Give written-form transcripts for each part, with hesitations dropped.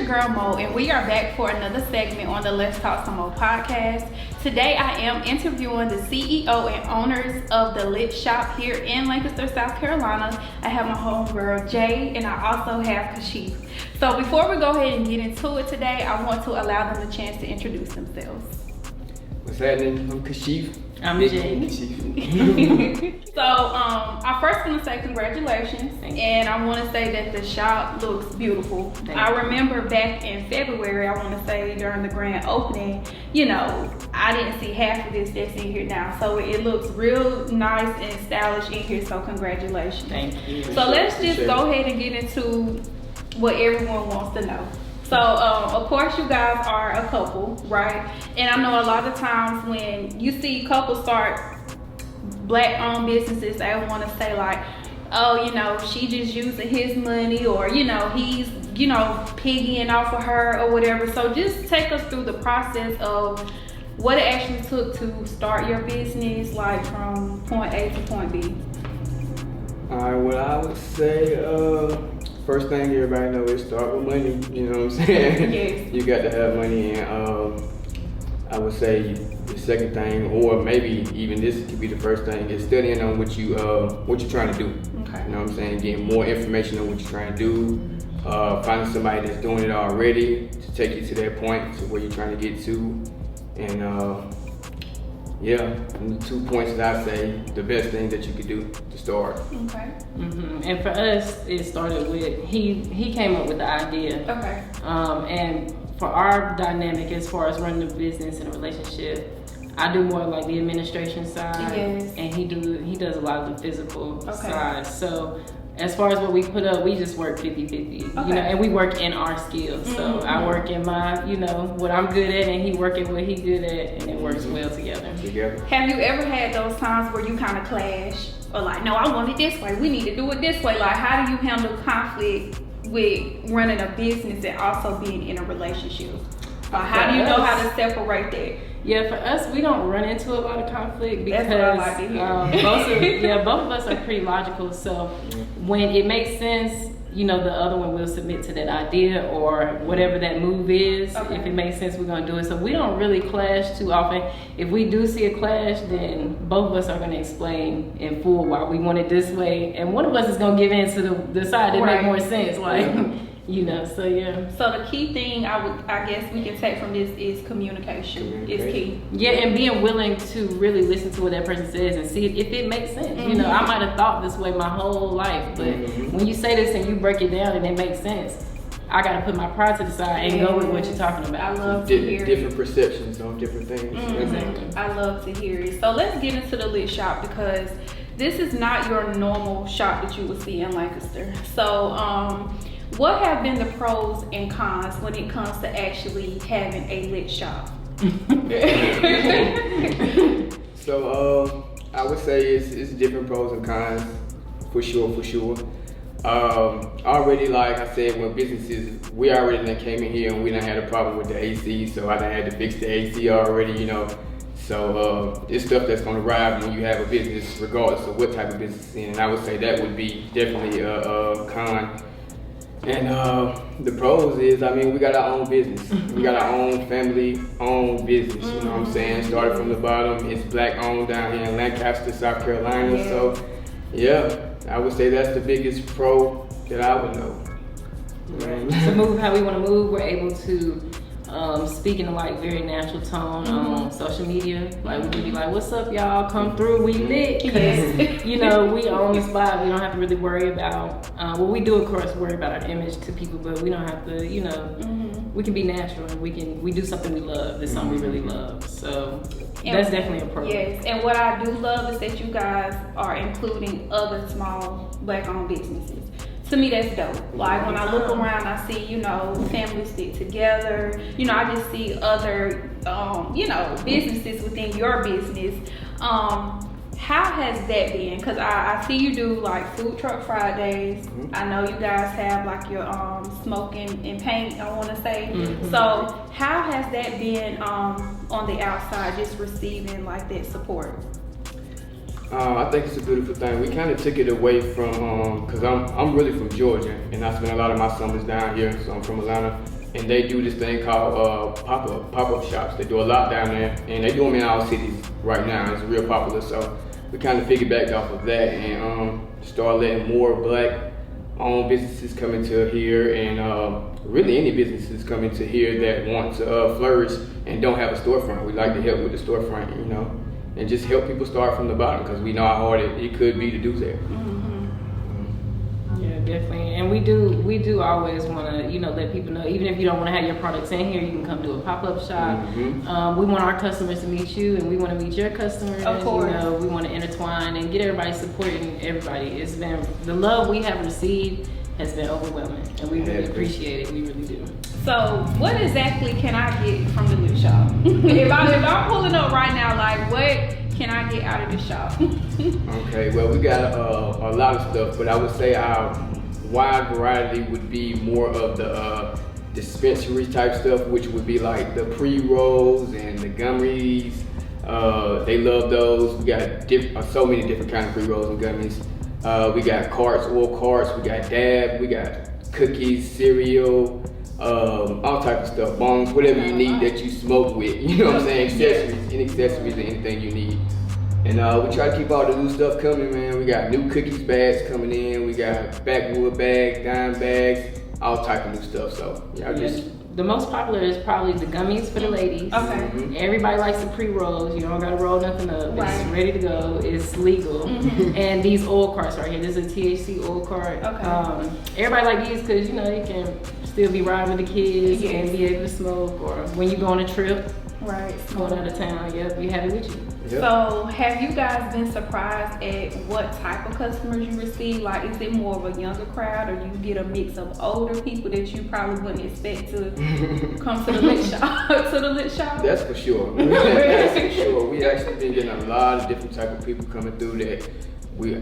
your girl Mo, and we are back for another segment on the Let's Talk Some More podcast. Today I am interviewing the CEO and owners of the Lit Shop here in Lancaster, South Carolina. I have my homegirl Jay, and I also have Kashif. So before we go ahead and get into it today, I want to allow them the chance to introduce themselves. What's happening? I'm Kashif. I'm Jay. So I first want to say congratulations, and I want to say that the shop looks beautiful. I remember back in February, I want to say during the grand opening, I didn't see half of this that's in here now. So it looks real nice and stylish in here, so congratulations. Thank you. So let's just go ahead and get into what everyone wants to know. So, of course, you guys are a couple, right? And I know a lot of times when you see couples start black-owned businesses, they want to say like, oh, she just using his money, or, he's, piggying off of her or whatever. So just take us through the process of what it actually took to start your business, like from point A to point B. All right, well, I would say, first thing everybody know is start with money, you know what I'm saying? Yes. You got to have money, and I would say the second thing, or maybe even this could be the first thing, is studying on what you're trying to do. Okay. You know what I'm saying? Getting more information on what you're trying to do, finding somebody that's doing it already to take you to that point, to where you're trying to get to, and and the 2 points that I say the best thing that you could do to start. Okay. Mm-hmm. And for us, it started with he came up with the idea. Okay. And for our dynamic as far as running the business and a relationship, I do more like the administration side, yes. and he does a lot of the physical Okay. side. So as far as what we put up, we just work 50-50, Okay. and we work in our skills. So I work in my, what I'm good at, and he work in what he good at, and it works well together. Have you ever had those times where you kind of clash, or like, no, I want it this way, we need to do it this way? Like, how do you handle conflict with running a business and also being in a relationship? How do you know how to separate that? Yeah, for us, we don't run into a lot of conflict because that's what I like to hear. both of us are pretty logical. So when it makes sense, the other one will submit to that idea or whatever that move is. Okay. If it makes sense, we're gonna do it. So we don't really clash too often. If we do see a clash, then both of us are gonna explain in full why we want it this way, and one of us is gonna give in to the side that make more sense. So yeah. So the key thing I guess we can take from this is communication is key. Yeah, and being willing to really listen to what that person says and see if it makes sense. Mm-hmm. I might have thought this way my whole life, but when you say this and you break it down and it makes sense, I gotta put my pride to the side and go with what you're talking about. I love to hear different perceptions on different things. Mm-hmm. I love to hear it. So let's get into the Lit Shop, because this is not your normal shop that you would see in Lancaster. So what have been the pros and cons when it comes to actually having a lit shop? So I would say it's different pros and cons, for sure. Already, like I said, when businesses, we already done came in here and we done had a problem with the AC, so I done had to fix the AC already, So it's stuff that's gonna arrive when you have a business, regardless of what type of business it's in. And I would say that would be definitely a con. And the pros is, we got our own business. We got our own family-owned business, you know what I'm saying? Started from the bottom. It's black-owned down here in Lancaster, South Carolina. Yeah. So, yeah, I would say that's the biggest pro that I would know. To move how we want to move, we're able to speak in a very natural tone on social media. Like, we can be like, what's up, y'all? Come through, we lit. Because, we own the spot. We don't have to really worry about, we do, of course, worry about our image to people, but we don't have to, we can be natural, and we do something we love. That's something we really love. So that's definitely a pro. Yes, and what I do love is that you guys are including other small black-owned businesses. To me, that's dope. Like, when I look around, I see, families stick together. I just see other, businesses within your business. How has that been? Because I see you do food truck Fridays. Mm-hmm. I know you guys have your smoking and paint, I want to say. Mm-hmm. So how has that been on the outside, just receiving that support? I think it's a beautiful thing. We kind of took it away from, cause I'm really from Georgia, and I spend a lot of my summers down here. So I'm from Atlanta, and they do this thing called pop-up shops. They do a lot down there, and they do them in our cities right now. It's real popular. So we kind of piggybacked off of that and start letting more black-owned businesses come into here, and really any businesses come into here that want to flourish and don't have a storefront. We like to help with the storefront, you know, and just help people start from the bottom, because we know how hard it could be to do that. Yeah, definitely. And we do always want to, you know, let people know, even if you don't want to have your products in here, you can come do a pop-up shop. We want our customers to meet you, and we want to meet your customers. Of course. You know, we want to intertwine and get everybody supporting everybody. It's been, the love we have received has been overwhelming, and we really appreciate it. We really do. So what exactly can I get from the Lit Shop? if I'm pulling up right now, like, what can I get out of the shop? Okay, well, we got a lot of stuff, but I would say our wide variety would be more of the dispensary type stuff, which would be like the pre-rolls and the gummies. They love those. We got so many different kinds of pre-rolls and gummies. We got carts, oil carts, we got dab, we got cookies, cereal, all type of stuff, bongs, whatever you need that you smoke with, you know what I'm saying, accessories, any accessories or anything you need. And we try to keep all the new stuff coming, man. We got new cookies bags coming in, we got backwood bags, dime bags, all type of new stuff. So the most popular is probably the gummies for the ladies. Okay. Everybody likes the pre-rolls. You don't gotta roll nothing up. Right. It's ready to go. It's legal. And these oil carts right here. This is a THC oil cart. Okay. Everybody like these because, you know, you can still be riding with the kids and be able to smoke, or when you go on a trip, going out of town, we have it with you. Yep. So have you guys been surprised at what type of customers you receive? Like, is it more of a younger crowd, or do you get a mix of older people that you probably wouldn't expect to come to the Lit Shop? That's for sure. That's for sure. We actually been getting a lot of different type of people coming through that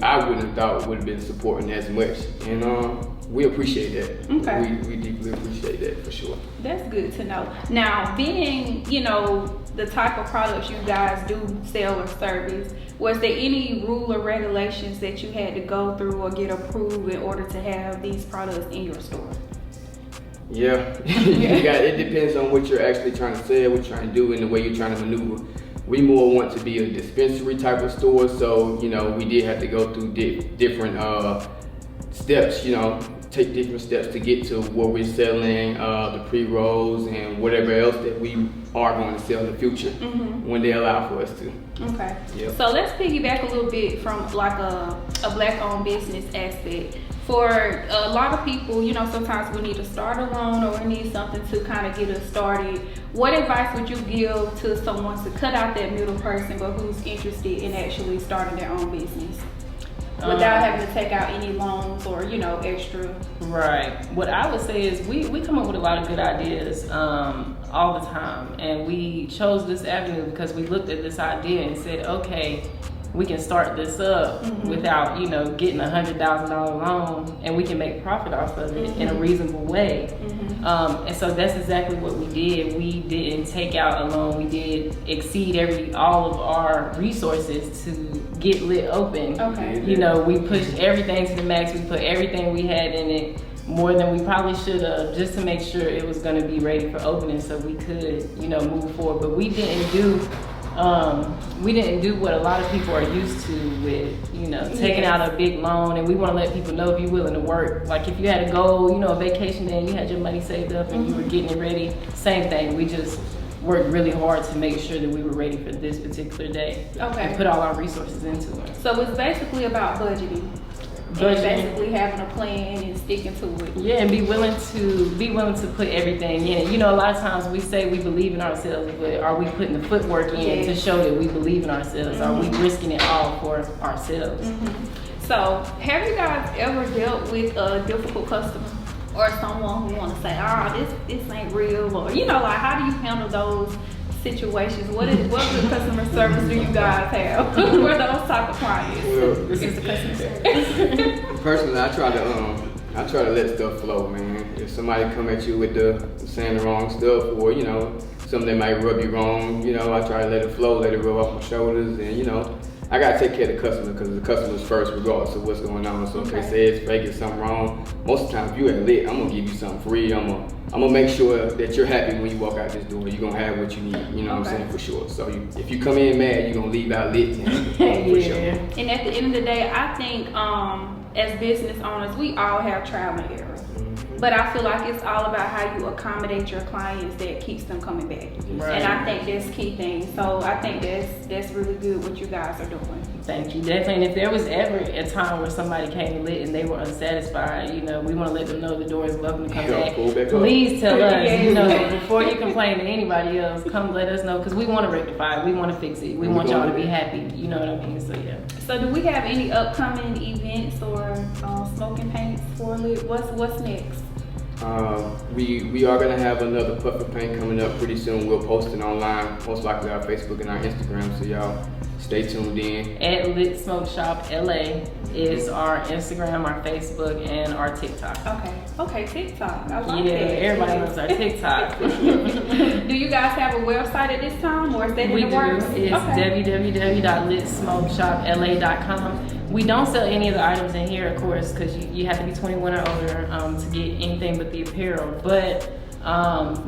I wouldn't have thought would have been supporting as much, and we appreciate that. Okay. We deeply appreciate that for sure. That's good to know. Now, being, you know, the type of products you guys do sell or service, was there any rule or regulations that you had to go through or get approved in order to have these products in your store? Yeah, it depends on what you're actually trying to sell, what you're trying to do, and the way you're trying to maneuver. We more want to be a dispensary type of store, so, you know, we did have to go through different steps, you know, take different steps to get to what we're selling, the pre-rolls and whatever else that we are going to sell in the future when they allow for us to. Okay. Yep. So let's piggyback a little bit from like a black-owned business aspect. For a lot of people, you know, sometimes we need to start a loan or we need something to kind of get us started. What advice would you give to someone to cut out that middle person, but who's interested in actually starting their own business without having to take out any loans or, you know, extra? Right. What I would say is we come up with a lot of good ideas all the time, and we chose this avenue because we looked at this idea and said, okay, we can start this up without, you know, getting $100,000 loan, and we can make profit off of it in a reasonable way. And so that's exactly what we did. We didn't take out a loan. We did exceed all of our resources to get Lit open. Okay. You know, we pushed everything to the max. We put everything we had in it, more than we probably should have, just to make sure it was going to be ready for opening so we could, you know, move forward. But we didn't do what a lot of people are used to with, you know, taking out a big loan. And we want to let people know, if you're willing to work, like if you had a goal, you know, a vacation day and you had your money saved up and you were getting it ready, same thing. We just worked really hard to make sure that we were ready for this particular day. Okay. And put all our resources into it. So it's basically about budgeting. And basically having a plan and sticking to it. Yeah, and be willing to put everything in. You know, a lot of times we say we believe in ourselves, but are we putting the footwork in to show that we believe in ourselves? Are we risking it all for ourselves? So, have you guys ever dealt with a difficult customer or someone who want to say, this ain't real, or, you know, like, how do you handle those situations? What good customer service do you guys have for those type of clients? Well, This is the customer service. personally, I try to let stuff flow, man. If somebody come at you with saying the wrong stuff, or, you know, something that might rub you wrong, you know, I try to let it flow, let it roll off my shoulders, and, you know, I gotta take care of the customer because the customer's first, regardless of what's going on. So if they say it's fake, it's something wrong, most of the time if you ain't lit, I'm gonna give you something free. I'm gonna make sure that you're happy when you walk out this door. You're gonna have what you need, you know what I'm saying, for sure. So if you come in mad, you're gonna leave out lit, for sure. And at the end of the day, I think as business owners, we all have trial and error. But I feel like it's all about how you accommodate your clients that keeps them coming back. Right. And I think that's key thing. So I think that's really good what you guys are doing. Thank you, definitely. And if there was ever a time where somebody came lit and they were unsatisfied, you know, we want to let them know the door is welcome to come back. Please tell us, you know, before you complain to anybody else, come let us know because we want to rectify it. We want to fix it. We want y'all to be happy. You know what I mean? So yeah. So do we have any upcoming events or smoking paints for lit? What's next? We are gonna have another puff paint coming up pretty soon. We'll post it online, most likely our Facebook and our Instagram. So y'all stay tuned in. At Lit Smoke Shop LA is our Instagram, our Facebook, and our TikTok. Okay, TikTok. I like that. Everybody loves our TikTok. Do you guys have a website at this time, or is that in the works? We do. It's www.litsmokeshopla.com. We don't sell any of the items in here, of course, because you have to be 21 or older to get anything but the apparel. But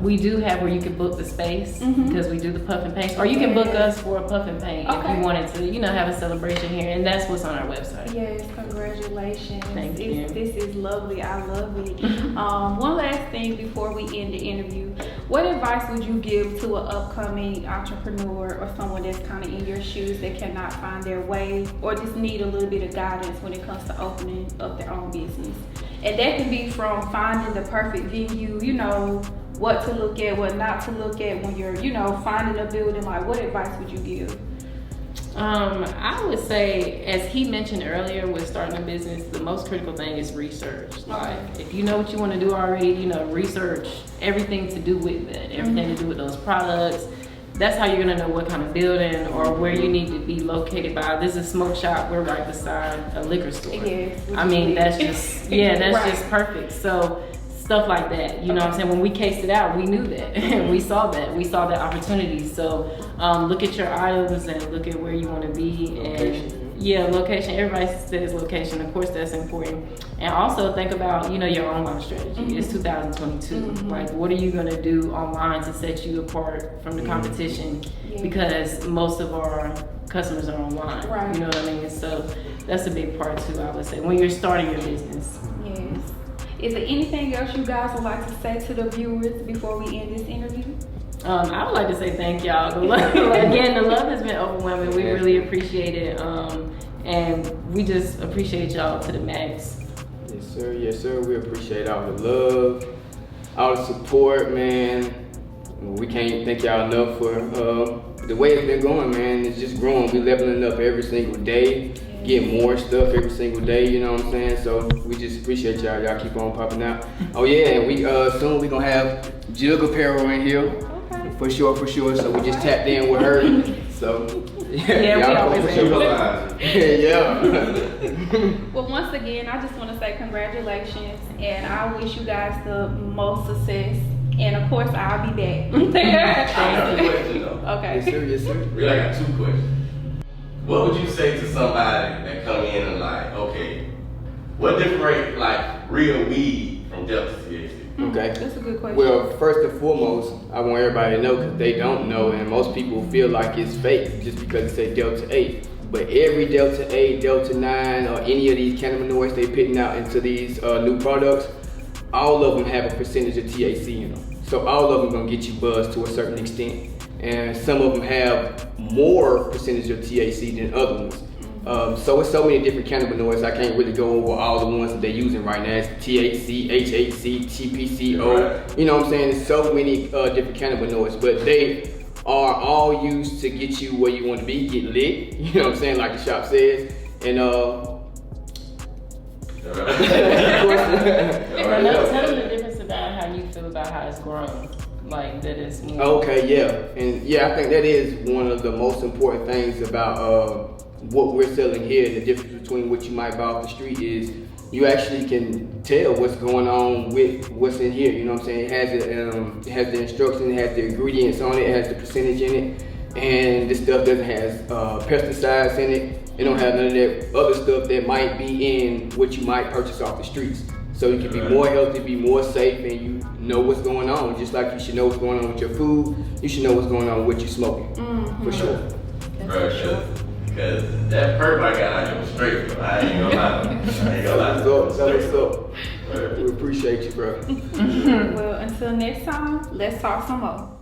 we do have where you can book the space because we do the puff and paint, or you can book us for a puff and paint if you wanted to, you know, have a celebration here, and that's what's on our website. Yes, congratulations. Thank you. This is lovely. I love it. One last thing before we end the interview. What advice would you give to an upcoming entrepreneur or someone that's kind of in your shoes that cannot find their way or just need a little bit of guidance when it comes to opening up their own business? And that can be from finding the perfect venue, you know, what to look at, what not to look at when you're, you know, finding a building. Like, what advice would you give? I would say, as he mentioned earlier, with starting a business, the most critical thing is research. Like, if you know what you want to do already, you know, research everything to do with that, everything to do with those products. That's how you're gonna know what kind of building or where you need to be located by. This is a smoke shop. We're right beside a liquor store. Yes, I mean, that's just, that's just perfect. So stuff like that, you know what I'm saying? When we cased it out, we knew that. We saw that opportunity. So look at your items and look at where you want to be. And location. Everybody says location. Of course, that's important. And also think about, you know, your online strategy. It's 2022. Like, what are you going to do online to set you apart from the competition? Because most of our customers are online. Right. You know what I mean? So that's a big part too, I would say, when you're starting your business. Yes. Is there anything else you guys would like to say to the viewers before we end this interview? I would like to say thank y'all. The love has been overwhelming. We really appreciate it. And we just appreciate y'all to the max. Yes, sir. We appreciate all the love, all the support, man. We can't thank y'all enough for the way it's been going, man. It's just growing. We leveling up every single day. Get more stuff every single day, you know what I'm saying? So we just appreciate y'all. Y'all keep on popping out. Oh yeah, and we soon we gonna have Jug Apparel in here. For sure. So we just tapped in with her. So we always Well, once again, I just want to say congratulations, and I wish you guys the most success. And of course, I'll be back. I got a question though. Okay. Yes, sir. Really, I got 2 questions. What would you say to somebody that come in and like, okay, what differentiates like real weed from Delta THC? Okay. That's a good question. Well, first and foremost, I want everybody to know because they don't know, and most people feel like it's fake just because it says Delta 8. But every Delta 8, Delta 9, or any of these cannabinoids they putting out into these new products, all of them have a percentage of THC in them. So all of them gonna get you buzzed to a certain extent. And some of them have more percentage of THC than other ones. So it's so many different cannabinoids, I can't really go over all the ones that they're using right now. It's THC, HHC, TPCO, you know what I'm saying? There's so many different cannabinoids, but they are all used to get you where you want to be, get lit, you know what I'm saying, like the shop says. And tell them the difference about how you feel about how it's grown. Like that is more. Okay, and I think that is one of the most important things about what we're selling here. The difference between what you might buy off the street is you actually can tell what's going on with what's in here. You know what I'm saying? It has the instructions, it has the ingredients on it, it has the percentage in it. and this stuff doesn't have pesticides in it. It don't have none of that other stuff that might be in what you might purchase off the streets. So you can be more healthy, be more safe, and you know what's going on. Just like you should know what's going on with your food, you should know what's going on with what you're smoking, for sure. Because that perp I got out here was straight, bro. I ain't gonna lie. What's up? We appreciate you, bro. Well, until next time, let's talk some more.